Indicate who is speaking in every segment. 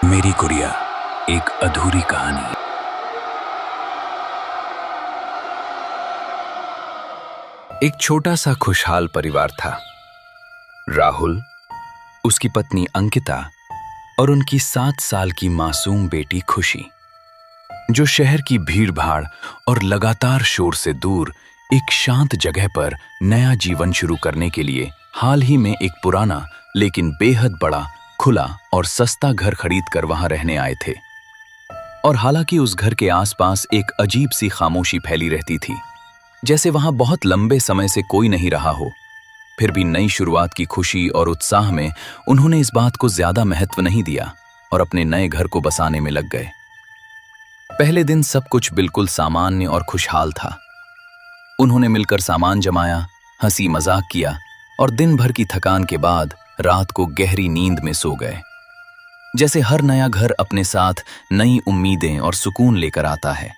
Speaker 1: मेरी गुड़िया, एक अधूरी कहानी। एक छोटा सा खुशहाल परिवार था। राहुल, उसकी पत्नी अंकिता और उनकी 7 साल की मासूम बेटी खुशी, जो शहर की भीड़-भाड़ और लगातार शोर से दूर एक शांत जगह पर नया जीवन शुरू करने के लिए हाल ही में एक पुराना लेकिन बेहद बड़ा, खुला और सस्ता घर खरीदकर वहां रहने आए थे। और हालांकि उस घर के आसपास एक अजीब सी खामोशी फैली रहती थी, जैसे वहां बहुत लंबे समय से कोई नहीं रहा हो, फिर भी नई शुरुआत की खुशी और उत्साह में उन्होंने इस बात को ज्यादा महत्व नहीं दिया और अपने नए घर को बसाने में लग गए। पहले दिन सब कुछ बिल्कुल सामान्य और खुशहाल था। उन्होंने मिलकर सामान जमाया, हंसी मजाक किया और दिन भर की थकान के बाद रात को गहरी नींद में सो गए। जैसे हर नया घर अपने साथ नई उम्मीदें और सुकून लेकर आता है,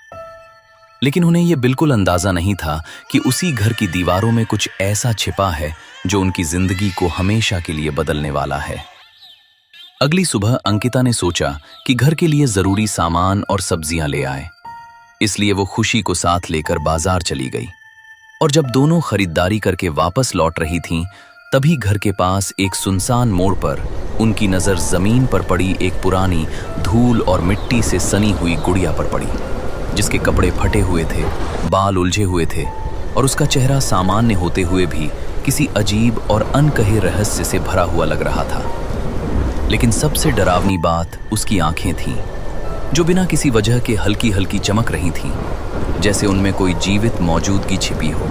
Speaker 1: लेकिन उन्हें यह बिल्कुल अंदाजा नहीं था कि उसी घर की दीवारों में कुछ ऐसा छिपा है जो उनकी जिंदगी को हमेशा के लिए बदलने वाला है। अगली सुबह अंकिता ने सोचा कि घर के लिए जरूरी सामान और सब्जियां ले आए, इसलिए वो खुशी को साथ लेकर बाजार चली गई। और जब दोनों खरीदारी करके वापस लौट रही थीं, तभी घर के पास एक सुनसान मोड़ पर उनकी नजर जमीन पर पड़ी एक पुरानी धूल और मिट्टी से सनी हुई गुड़िया पर पड़ी, जिसके कपड़े फटे हुए थे, बाल उलझे हुए थे और उसका चेहरा सामान्य होते हुए भी किसी अजीब और अनकहे रहस्य से भरा हुआ लग रहा था। लेकिन सबसे डरावनी बात उसकी आंखें थीं, जो बिना किसी वजह के हल्की हल्की चमक रही थीं, जैसे उनमें कोई जीवित मौजूदगी छिपी हो।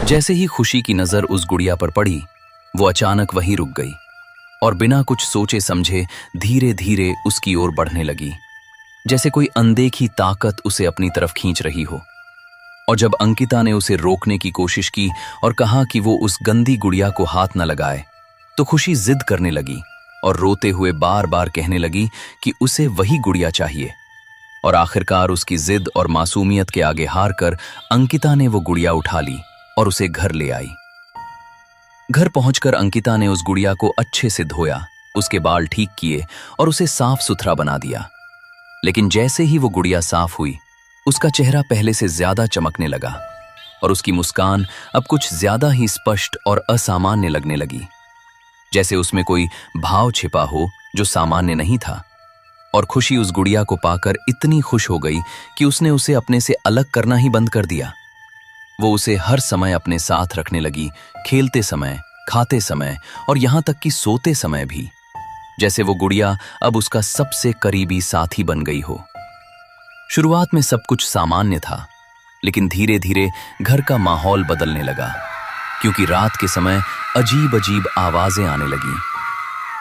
Speaker 1: जैसे ही खुशी की नजर उस गुड़िया पर पड़ी, वो अचानक वहीं रुक गई और बिना कुछ सोचे समझे धीरे धीरे उसकी ओर बढ़ने लगी, जैसे कोई अनदेखी ताकत उसे अपनी तरफ खींच रही हो। और जब अंकिता ने उसे रोकने की कोशिश की और कहा कि वो उस गंदी गुड़िया को हाथ न लगाए, तो खुशी जिद करने लगी और रोते हुए बार बार कहने लगी कि उसे वही गुड़िया चाहिए। और आखिरकार उसकी जिद और मासूमियत के आगे हार कर अंकिता ने वो गुड़िया उठा ली और उसे घर ले आई। घर पहुंचकर अंकिता ने उस गुड़िया को अच्छे से धोया, उसके बाल ठीक किए और उसे साफ सुथरा बना दिया। लेकिन जैसे ही वो गुड़िया साफ हुई, उसका चेहरा पहले से ज्यादा चमकने लगा और उसकी मुस्कान अब कुछ ज्यादा ही स्पष्ट और असामान्य लगने लगी, जैसे उसमें कोई भाव छिपा हो जो सामान्य नहीं था। और खुशी उस गुड़िया को पाकर इतनी खुश हो गई कि उसने उसे अपने से अलग करना ही बंद कर दिया। वो उसे हर समय अपने साथ रखने लगी, खेलते समय, खाते समय और यहां तक कि सोते समय भी, जैसे वो गुड़िया अब उसका सबसे करीबी साथी बन गई हो। शुरुआत में सब कुछ सामान्य था, लेकिन धीरे धीरे घर का माहौल बदलने लगा, क्योंकि रात के समय अजीब अजीब आवाजें आने लगी,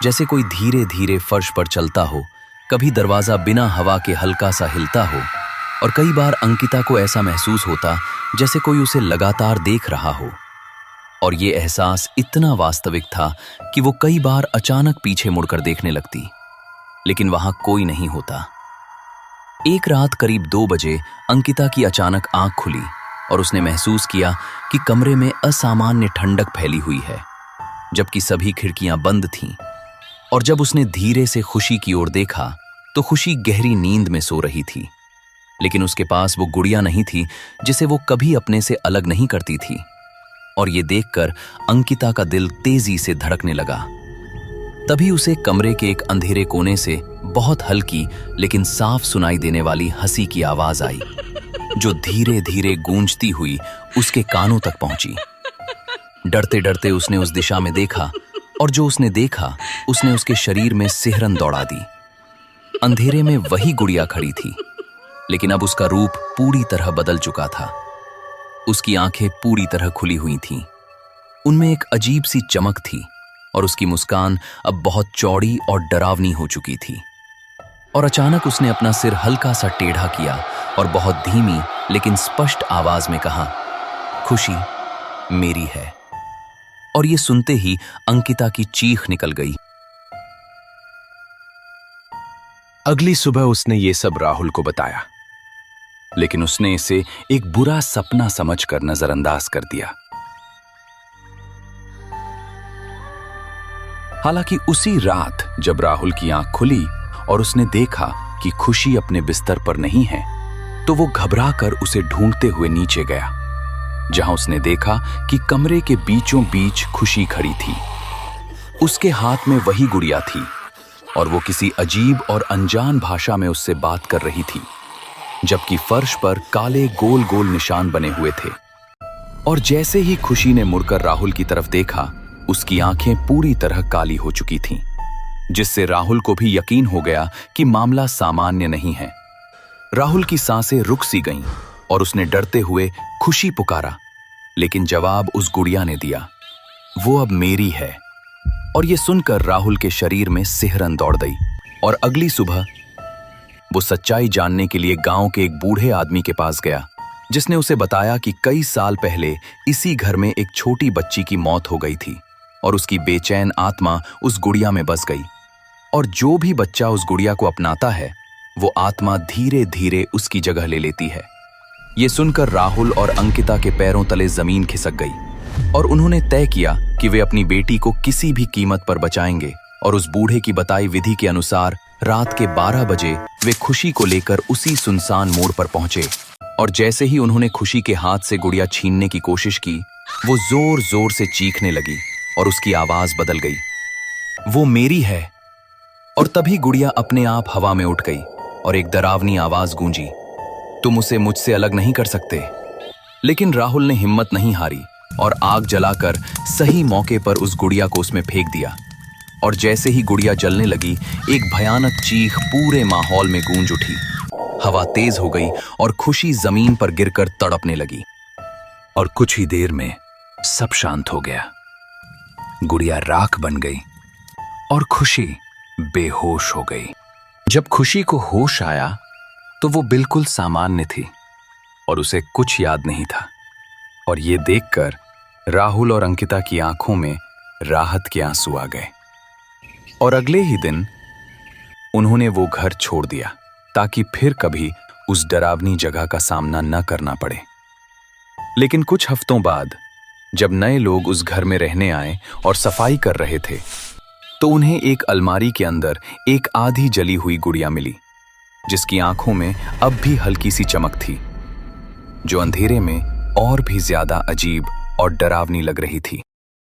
Speaker 1: जैसे कोई धीरे धीरे फर्श पर चलता हो, कभी दरवाजा बिना हवा के हल्का सा हिलता हो, और कई बार अंकिता को ऐसा महसूस होता जैसे कोई उसे लगातार देख रहा हो। और ये एहसास इतना वास्तविक था कि वो कई बार अचानक पीछे मुड़कर देखने लगती, लेकिन वहां कोई नहीं होता। एक रात करीब 2 बजे अंकिता की अचानक आंख खुली और उसने महसूस किया कि कमरे में असामान्य ठंडक फैली हुई है, जबकि सभी खिड़कियां बंद थीं। और जब उसने धीरे से खुशी की ओर देखा, तो खुशी गहरी नींद में सो रही थी, लेकिन उसके पास वो गुड़िया नहीं थी जिसे वो कभी अपने से अलग नहीं करती थी। और ये देखकर अंकिता का दिल तेजी से धड़कने लगा। तभी उसे कमरे के एक अंधेरे कोने से बहुत हल्की लेकिन साफ सुनाई देने वाली हंसी की आवाज आई, जो धीरे धीरे गूंजती हुई उसके कानों तक पहुंची। डरते डरते उसने उस दिशा में देखा, और जो उसने देखा उसने उसके शरीर में सिहरन दौड़ा दी। अंधेरे में वही गुड़िया खड़ी थी, लेकिन अब उसका रूप पूरी तरह बदल चुका था। उसकी आंखें पूरी तरह खुली हुई थीं, उनमें एक अजीब सी चमक थी और उसकी मुस्कान अब बहुत चौड़ी और डरावनी हो चुकी थी। और अचानक उसने अपना सिर हल्का सा टेढ़ा किया और बहुत धीमी लेकिन स्पष्ट आवाज में कहा, खुशी मेरी है। और ये सुनते ही अंकिता की चीख निकल गई।
Speaker 2: अगली सुबह उसने ये सब राहुल को बताया, लेकिन उसने इसे एक बुरा सपना समझकर नजरअंदाज कर दिया। हालांकि उसी रात जब राहुल की आंख खुली, और उसने देखा कि खुशी अपने बिस्तर पर नहीं है, तो वो घबरा कर उसे ढूंढते हुए नीचे गया, जहां उसने देखा कि कमरे के बीचों बीच खुशी खड़ी थी। उसके हाथ में वही गुड़िया थी और वो किसी अजीब और अनजान भाषा में उससे बात कर रही थी, जबकि फर्श पर काले गोल गोल निशान बने हुए थे। और जैसे ही खुशी ने मुड़कर राहुल की तरफ देखा, उसकी आंखें पूरी तरह काली हो चुकी थीं, जिससे राहुल को भी यकीन हो गया कि मामला सामान्य नहीं है। राहुल की सांसें रुक सी गईं और उसने डरते हुए खुशी पुकारा, लेकिन जवाब उस गुड़िया ने दिया, वो अब मेरी है। और ये सुनकर राहुल के शरीर में सिहरन दौड़ गई और अगली सुबह वो सच्चाई जानने के लिए गांव के एक बूढ़े आदमी के पास गया, जिसने उसे बताया कि कई साल पहले इसी घर में एक छोटी बच्ची की मौत हो गई थी और उसकी बेचैन आत्मा उस गुड़िया में बस गई, और जो भी बच्चा उस गुड़िया को अपनाता है, वो आत्मा धीरे धीरे उसकी जगह ले लेती है। ये सुनकर राहुल और अंकिता के पैरों तले जमीन खिसक गई और उन्होंने तय किया कि वे अपनी बेटी को किसी भी कीमत पर बचाएंगे, और उस बूढ़े की बताई विधि के अनुसार रात के 12 बजे वे खुशी को लेकर उसी सुनसान मोड़ पर पहुंचे। और जैसे ही उन्होंने खुशी के हाथ से गुड़िया छीनने की कोशिश की, वो जोर जोर से चीखने लगी और उसकी आवाज बदल गई, वो मेरी है। और तभी गुड़िया अपने आप हवा में उठ गई और एक डरावनी आवाज गूंजी, तुम उसे मुझसे अलग नहीं कर सकते। लेकिन राहुल ने हिम्मत नहीं हारी और आग जलाकर सही मौके पर उस गुड़िया को उसमें फेंक दिया। और जैसे ही गुड़िया जलने लगी, एक भयानक चीख पूरे माहौल में गूंज उठी। हवा तेज हो गई और खुशी जमीन पर गिरकर तड़पने लगी। और कुछ ही देर में सब शांत हो गया। गुड़िया राख बन गई और खुशी बेहोश हो गई। जब खुशी को होश आया तो वो बिल्कुल सामान्य थी और उसे कुछ याद नहीं था। और ये देखकर राहुल और अंकिता की आंखों में राहत के आंसू आ गए। और अगले ही दिन उन्होंने वो घर छोड़ दिया, ताकि फिर कभी उस डरावनी जगह का सामना न करना पड़े। लेकिन कुछ हफ्तों बाद जब नए लोग उस घर में रहने आए और सफाई कर रहे थे, तो उन्हें एक अलमारी के अंदर एक आधी जली हुई गुड़िया मिली, जिसकी आंखों में अब भी हल्की सी चमक थी, जो अंधेरे में और भी ज्यादा अजीब और डरावनी लग रही थी।